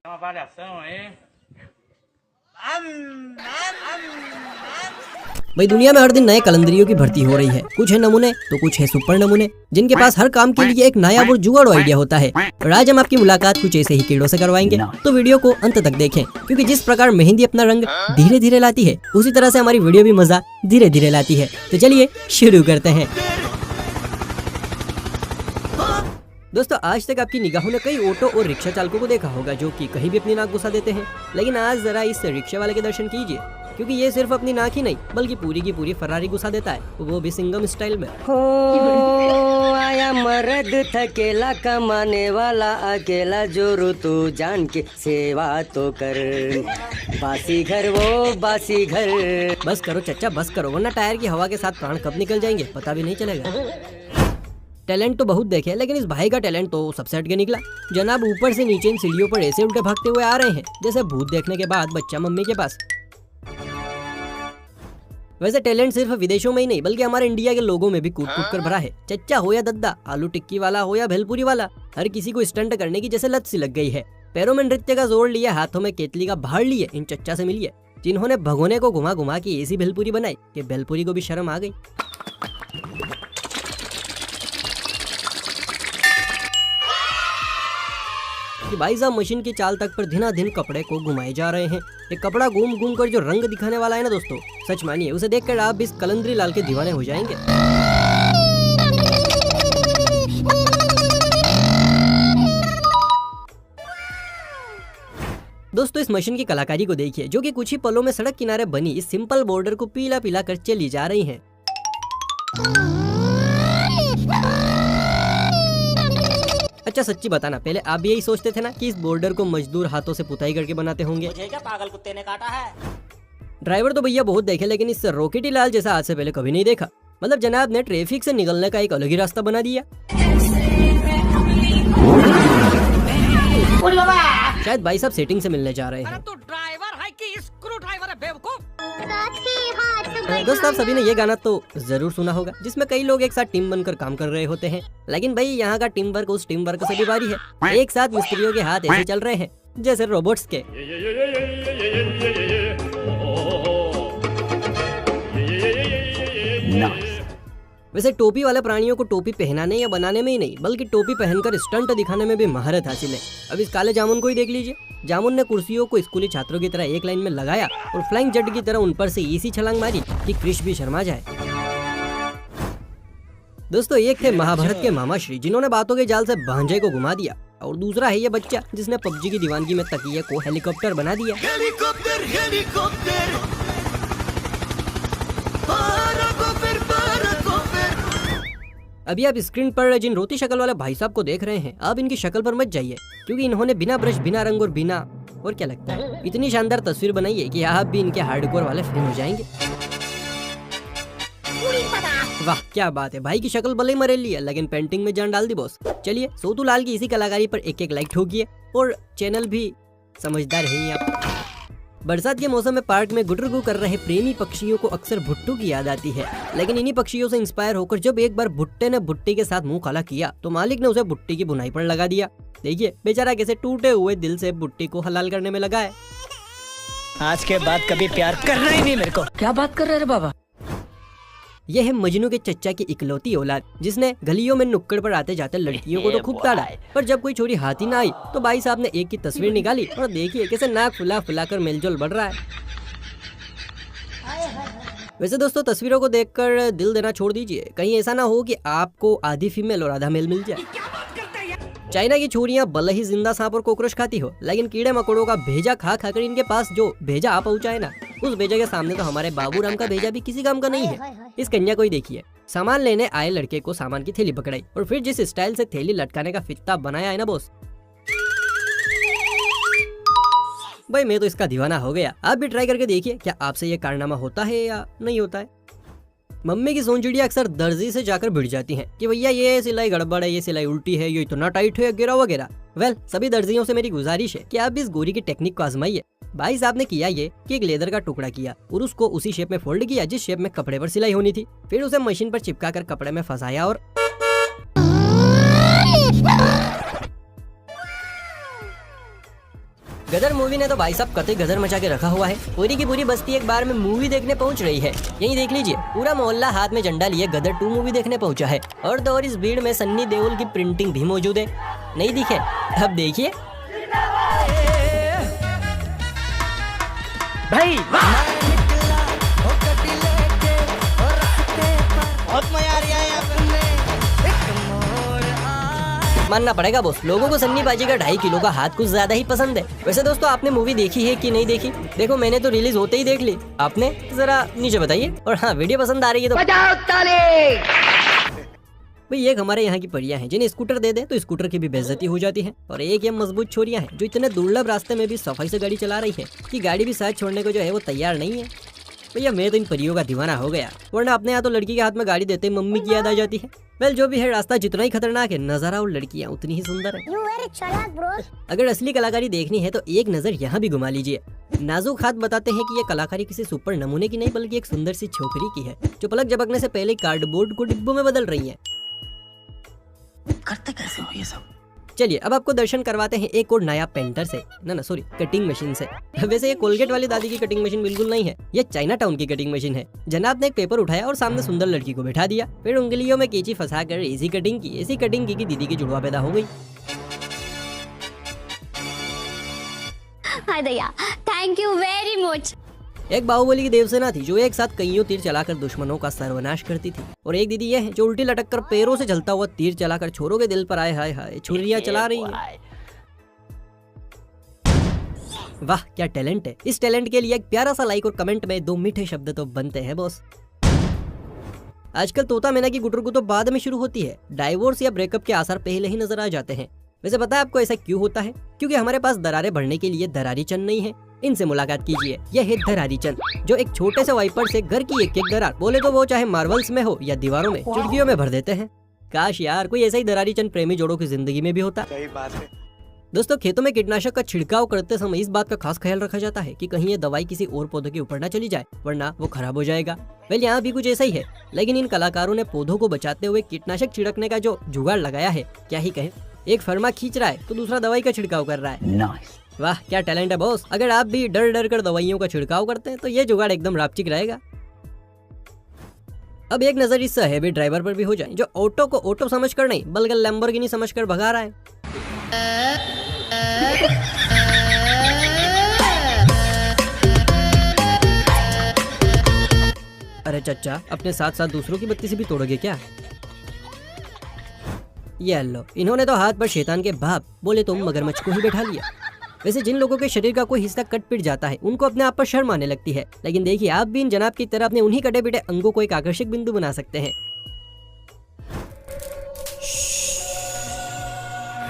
Uma avaliação aí. भाई दुनिया में हर दिन नए कलंदरियों की भर्ती हो रही है। कुछ है नमूने तो कुछ है सुपर नमूने, जिनके पास हर काम के लिए एक नायाब और जुगाड़ू आइडिया होता है। और आज हम आपकी मुलाकात कुछ ऐसे ही कीड़ों से करवाएंगे, तो वीडियो को अंत तक देखें, क्योंकि जिस प्रकार मेहंदी अपना रंग धीरे धीरे लाती है, उसी तरह से हमारी वीडियो भी मजा धीरे धीरे लाती है। तो चलिए शुरू करते हैं। दोस्तों, आज तक आपकी निगाहों ने कई ऑटो और रिक्शा चालकों को देखा होगा जो कि कहीं भी अपनी नाक घुसा देते हैं, लेकिन आज जरा इस रिक्शा वाले के दर्शन कीजिए, क्योंकि ये सिर्फ अपनी नाक ही नहीं बल्कि पूरी की पूरी फरारी घुसा देता है, वो भी सिंघम स्टाइल में। हो आया मर्द थकेला, कमाने वाला अकेला, जो ऋतु जान के सेवा तो कर, बासी घर वो बासी घर। बस करो चच्चा, बस करो, वरना टायर की हवा के साथ प्राण कब निकल जाएंगे पता भी नहीं चलेगा। टैलेंट तो बहुत देखे, लेकिन इस भाई का टैलेंट तो सबसे हटके निकला। जनाब ऊपर से नीचे इन सीढ़ियों पर ऐसे उल्टे भागते हुए आ रहे हैं जैसे भूत देखने के बाद बच्चा मम्मी के पास। वैसे टैलेंट सिर्फ विदेशों में ही नहीं बल्कि हमारे इंडिया के लोगों में भी कूट कूट कर भरा है। चच्चा हो या दद्दा, आलू टिक्की वाला हो या भेलपुरी वाला, हर किसी को स्टंट करने की जैसे लत सी लग गई है। पैरों में नृत्य का जोर लिया, हाथों में केतली का भाड़ लिए इन चच्चा से मिलिए, जिन्होंने भगोने को घुमा घुमा की ऐसी भेलपुरी बनाई कि भेलपुरी को भी शर्म आ गई। कि भाई साहब मशीन की चाल तक पर धीनाधीन कपड़े को घुमाए जा रहे हैं। एक कपड़ा घूम घूम कर जो रंग दिखाने वाला है ना दोस्तों, सच मानिए उसे देखकर आप इस कलंदरी लाल के दीवाने हो जाएंगे। दोस्तों, इस मशीन की कलाकारी को देखिए, जो कि कुछ ही पलों में सड़क किनारे बनी इस सिंपल बॉर्डर को पीला पीला कर चली जा रही है। अच्छा सच्ची बताना, पहले आप भी यही सोचते थे ना कि इस बॉर्डर को मजदूर हाथों से पुताई करके बनाते होंगे? मुझे क्या पागल कुत्ते ने काटा है? ड्राइवर तो भैया बहुत देखे, लेकिन इस रॉकेटी लाल जैसा आज से पहले कभी नहीं देखा। मतलब जनाब ने ट्रैफिक से निकलने का एक अलग ही रास्ता बना दिया। शायद भाई साहब सेटिंग से मिलने जा रहे हैं। तो ड्राइवर है कि स्क्रू ड्राइवर है बेवकूफ? दोस्त, आप सभी ने ये गाना तो जरूर सुना होगा, जिसमें कई लोग एक साथ टीम बनकर काम कर रहे होते हैं। लेकिन भाई यहाँ का टीम वर्क उस टीम वर्क से भी भारी है। एक साथ मिस्त्रियों के हाथ ऐसे चल रहे हैं जैसे रोबोट्स के। वैसे टोपी वाले प्राणियों को टोपी पहनाने या बनाने में ही नहीं बल्कि टोपी पहनकर स्टंट दिखाने में भी महारत हासिल है। अब इस काले जामुन को ही देख लीजिए। जामुन ने कुर्सियों को स्कूली छात्रों की तरह एक लाइन में लगाया और फ्लाइंग जट की तरह उन पर से ऐसी छलांग मारी कि क्रिश भी शर्मा जाए। दोस्तों, एक थे महाभारत के मामा श्री, जिन्होंने बातों के जाल से भांजे को घुमा दिया, और दूसरा है ये बच्चा जिसने पबजी की दीवानगी में तकिए को हेलीकॉप्टर बना दिया। हेलीकॉप्टर हेलीकॉप्टर अभी आप स्क्रीन पर जिन रोती शक्ल वाले भाई साहब को देख रहे हैं, आप इनकी शक्ल पर मत जाइए, क्योंकि इन्होंने बिना ब्रश, बिना रंग और बिना और क्या लगता है इतनी शानदार तस्वीर बनाई है कि आप भी इनके हार्डकोर वाले फैन हो जाएंगे। वाह क्या बात है, भाई की शक्ल भले ही मरेली है लेकिन पेंटिंग में जान डाल दी बॉस। चलिए सोतू लाल की इसी कलाकारी पर एक एक लाइक ठोकिए और चैनल भी समझदार है आप। बरसात के मौसम में पार्क में गुटरगू कर रहे प्रेमी पक्षियों को अक्सर भुट्टू की याद आती है, लेकिन इन्हीं पक्षियों से इंस्पायर होकर जब एक बार भुट्टे ने भुट्टी के साथ मुंह काला किया तो मालिक ने उसे भुट्टी की बुनाई पर लगा दिया। देखिए बेचारा कैसे टूटे हुए दिल से भुट्टी को हलाल करने में लगा है। आज के बाद कभी प्यार करना ही नहीं मेरे को। क्या बात कर रहे हैं बाबा? यह है मजनू के चच्चा की इकलौती औलाद, जिसने गलियों में नुक्कड़ पर आते जाते लड़कियों को तो खूब ताड़ा, पर जब कोई छोरी हाथ ही ना आई तो भाई साहब ने एक की तस्वीर निकाली और देखिए कैसे नाक फुला फुलाकर मेलजोल बढ़ रहा है। वैसे दोस्तों, तस्वीरों को देखकर दिल देना छोड़ दीजिए, कहीं ऐसा ना हो कि आपको आधी फीमेल और आधा मेल मिल जाए। चाइना की छोरियां भले ही जिंदा सांप और कॉकरोच खाती हो, लेकिन कीड़े मकोड़ों का भेजा खा खाकर इनके पास जो भेजा आ पहुंचा है ना, उस भेजा के सामने तो हमारे बाबूराम का भेजा भी किसी काम का नहीं है। इस कन्या को ही देखिए, सामान लेने आए लड़के को सामान की थैली पकड़ाई और फिर जिस स्टाइल से थैली लटकाने का फित्ता बनाया है ना बॉस, भाई मैं तो इसका दीवाना हो गया। आप भी ट्राई करके देखिए, क्या आपसे ये कारनामा होता है या नहीं होता है। मम्मी की सोनचिड़िया अक्सर दर्जी से जाकर भिड़ जाती हैं कि भैया ये सिलाई गड़बड़ है, ये सिलाई उल्टी है, ये इतना टाइट है वगैरह वगैरह। वेल, सभी दर्जियों से मेरी गुजारिश है कि आप भी इस गोरी की टेक्निक को आजमाइए। भाई साहब ने किया ये कि एक लेदर का टुकड़ा किया और उसको उसी शेप में फोल्ड किया जिस शेप में कपड़े पर सिलाई होनी थी, फिर उसे मशीन पर चिपका कर कपड़े में फंसाया और गदर मूवी ने तो भाई साहब कतई गदर मचा के रखा हुआ है। पूरी की पूरी बस्ती एक बार में मूवी देखने पहुंच रही है। यही देख लीजिए, पूरा मोहल्ला हाथ में झंडा लिए गदर 2 मूवी देखने पहुंचा है। और तो और इस भीड़ में सन्नी देओल की प्रिंटिंग भी मौजूद है। नहीं दिखे? अब देखिए भाई बहुत मजा आ रहा है यहाँ पे। मानना पड़ेगा बॉस, लोगों को सन्नी बाजी का 2.5 किलो का हाथ कुछ ज्यादा ही पसंद है। वैसे दोस्तों, आपने मूवी देखी है कि नहीं देखी? देखो मैंने तो रिलीज होते ही देख ली। आपने? जरा नीचे बताइए। और हाँ, वीडियो पसंद आ रही है तो बजाओ ताली। भाई एक हमारे यहाँ की परियां हैं जिन्हें स्कूटर दे दे तो स्कूटर की भी बेइज्जती हो जाती है। और एक ये मजबूत छोरियां हैं जो इतने दुर्लभ रास्ते में भी सफाई से गाड़ी चला रही है कि गाड़ी भी साथ छोड़ने को जो है वो तैयार नहीं है। भैया मैं तो इन परियों का दीवाना हो गया। वरना अपने यहाँ तो लड़की के हाथ में गाड़ी देते ही मम्मी की याद आ जाती है। वेल जो भी है, रास्ता जितना ही खतरनाक है, नजारा और लड़कियाँ उतनी ही सुंदर है। अगर असली कलाकारी देखनी है तो एक नजर यहाँ भी घुमा लीजिए। नाजुक हाथ बताते हैं कि ये कलाकारी किसी सुपर नमूने की नहीं बल्कि एक सुंदर सी छोकरी की है जो पलक झपकने से पहले कार्डबोर्ड को डिब्बों में बदल रही है। करते कैसे हो ये सब? चलिए अब आपको दर्शन करवाते हैं एक और नया पेंटर से, ना सॉरी कटिंग मशीन से। वैसे ये कोलगेट वाली दादी की कटिंग मशीन बिल्कुल नहीं है, ये चाइना टाउन की कटिंग मशीन है। जनाब ने एक पेपर उठाया और सामने सुंदर लड़की को बैठा दिया, फिर उंगलियों में कैंची फंसाकर ऐसी कटिंग की कि दीदी की जुड़वा पैदा हो गई। हाय दया, थैंक यू वेरी मच। एक बाहुबली की देवसेना थी जो एक साथ कईयों तीर चलाकर दुश्मनों का सर्वनाश करती थी। और एक दीदी ये है जो उल्टी लटक कर पैरों से चलता हुआ तीर चलाकर छोरों के दिल पर आए हाय हाय छुरियां चला रही है। वाह क्या टैलेंट है। इस टैलेंट के लिए एक प्यारा सा लाइक और कमेंट में 2 मीठे शब्द तो बनते हैं बॉस। आजकल तोता मैना की गुटर गुटो बाद में शुरू होती है। डाइवोर्स या ब्रेकअप के आसार पहले ही नजर आ जाते हैं। वैसे पता है आपको ऐसा क्यों होता है? क्योंकि हमारे पास दरारें भरने के लिए दरारी चंद नहीं है। इनसे मुलाकात कीजिए, यह है दरारी चंद जो एक छोटे से वाइपर से घर की एक दरार, बोले तो वो चाहे मार्बल्स में हो या दीवारों में, चुटकियों में भर देते हैं। काश यार कोई ऐसा ही दरारी चंद प्रेमी जोड़ों की जिंदगी में भी होता। सही बात है। दोस्तों, खेतों में कीटनाशक का छिड़काव करते समय इस बात का खास ख्याल रखा जाता है कि कहीं ये दवाई किसी और पौधे के ऊपर न चली जाए, वरना वो खराब हो जाएगा। वेल यहाँ भी कुछ ऐसा ही है, लेकिन इन कलाकारों ने पौधों को बचाते हुए कीटनाशक छिड़कने का जो जुगाड़ लगाया है, क्या ही कहें। एक फरमा खींच रहा है तो दूसरा दवाई का छिड़काव कर रहा है। नाइस। वाह क्या टैलेंट है बॉस। अगर आप भी डर डर कर दवाइयों का छिड़काव करते हैं तो ये जुगाड़ एकदम रापचिक रहेगा। अब एक नजर इस हैवी ड्राइवर पर भी हो जाए जो ऑटो को ऑटो समझकर नहीं बल्कि लैम्बोर्गिनी समझकर भगा रहा है। अरे चच्चा, अपने साथ साथ दूसरों की बत्ती से भी तोड़ोगे क्या? ये लो, इन्होंने तो हाथ पर शैतान के बाप बोले तुम मगरमच्छ को ही बैठा लिया। वैसे जिन लोगों के शरीर का कोई हिस्सा कट पिट जाता है उनको अपने आप पर शर्म आने लगती है, लेकिन देखिए आप भी इन जनाब की तरह अपने उन्हीं कटे पिटे अंगों को एक आकर्षक बिंदु बना सकते हैं।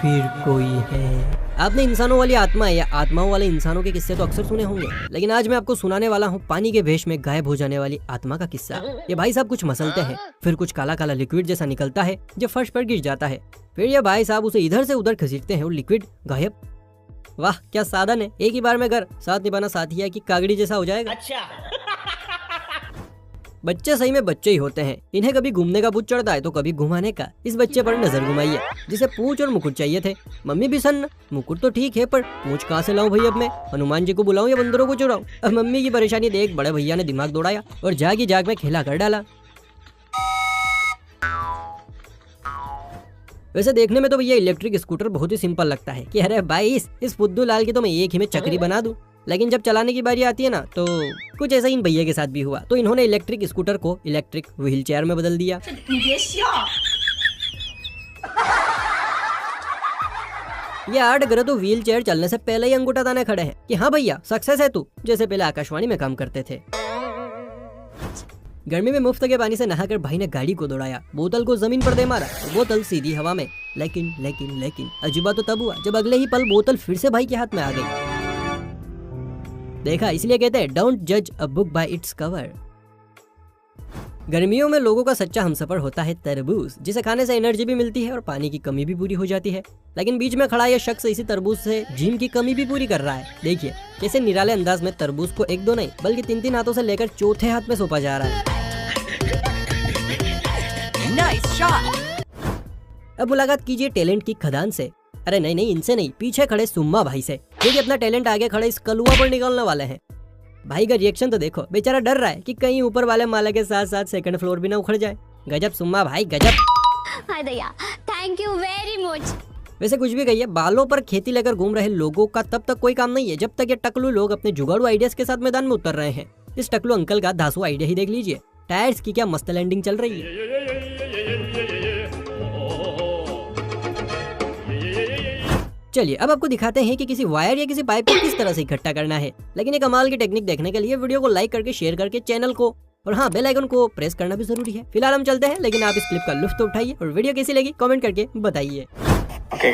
फिर कोई है। आपने इंसानों वाली आत्मा या आत्माओं वाले इंसानों के किस्से तो अक्सर सुने होंगे, लेकिन आज मैं आपको सुनाने वाला हूँ पानी के भेष में गायब हो जाने वाली आत्मा का किस्सा। ये भाई साहब कुछ मसलते हैं, फिर कुछ काला काला लिक्विड जैसा निकलता है जो फर्श पर गिर जाता है। फिर ये भाई साहब उसे इधर से उधर खसीटते हैं और लिक्विड गायब। वाह क्या साधन है। एक ही बार में घर साथ निभाना साथी है कि कागड़ी जैसा हो जाएगा। बच्चे सही में बच्चे ही होते हैं। इन्हें कभी घूमने का भूत चढ़ता है तो कभी घुमाने का। इस बच्चे पर नजर घुमाइए जिसे पूंछ और मुकुट चाहिए थे। मम्मी भी सन्न, मुकुट तो ठीक है पर पूंछ कहाँ से लाऊं भाई? अब मैं हनुमान जी को बुलाऊं या बंदरों को चुराऊं? अब मम्मी की परेशानी देख बड़े भैया ने दिमाग दौड़ाया और जाग ही जाग में खेला कर डाला। वैसे देखने में तो भैया इलेक्ट्रिक स्कूटर बहुत ही सिंपल लगता है कि अरे भाई इस फुद्दू लाल की तो मैं एक ही में चक्री बना दूं, लेकिन जब चलाने की बारी आती है ना तो कुछ ऐसा इन भैया के साथ भी हुआ। तो इन्होंने इलेक्ट्रिक स्कूटर को इलेक्ट्रिक व्हील चेयर में बदल दिया। ये 8 ग्रह तो व्हील चेयर चलने से पहले ही अंगूठा ताने खड़े हैं कि हाँ भैया सक्सेस है तू, जैसे पहले आकाशवाणी में काम करते थे। गर्मी में मुफ्त के पानी से नहाकर भाई ने गाड़ी को दौड़ाया, बोतल को जमीन पर दे मारा, बोतल सीधी हवा में। लेकिन अजीबा तो तब हुआ जब अगले ही पल बोतल फिर से भाई के हाथ में आ गई। देखा, इसलिए कहते हैं डोंट जज a book by its cover. गर्मियों में लोगों का सच्चा हमसफर होता है तरबूज, जिसे खाने से एनर्जी भी मिलती है और पानी की कमी भी पूरी हो जाती है। लेकिन बीच में खड़ा यह शख्स इसी तरबूज से जिम की कमी भी पूरी कर रहा है। देखिए कैसे निराले अंदाज में तरबूज को 1-2 नहीं बल्कि 3-3 हाथों से लेकर चौथे हाथ में सौंपा जा रहा है। अब मुलाकात कीजिए टैलेंट की खदान से। अरे नहीं नहीं, इनसे नहीं, पीछे खड़े सुम्मा भाई से। देखिए अपना टैलेंट आगे खड़े इस कलुआ पर निकलने वाले हैं। भाई का रिएक्शन तो देखो, बेचारा डर रहा है कि कहीं ऊपर वाले माला के साथ साथ सेकंड फ्लोर भी ना उखड़ जाए। गजब सुम्मा भाई गजब। हाय दया, थैंक यू वेरी मच। वैसे कुछ भी कहिए, बालों पर खेती लेकर घूम रहे लोगों का तब तक कोई काम नहीं है जब तक ये टकलू लोग अपने जुगाड़ू आइडियाज के साथ मैदान में उतर रहे हैं। इस टकलू अंकल का धांसू आइडिया ही देख लीजिए, टायर्स की क्या मस्त लैंडिंग चल रही है। चलिए अब आपको दिखाते हैं कि किसी वायर या किसी पाइप को किस तरह से इकट्ठा करना है। लेकिन ये कमाल की टेक्निक देखने के लिए वीडियो को लाइक करके शेयर करके चैनल को और हाँ बेल आइकन को प्रेस करना भी जरूरी है। फिलहाल हम चलते हैं, लेकिन आप इस क्लिप का लुत्फ तो उठाइए और वीडियो कैसी लगी कमेंट करके बताइए। ओके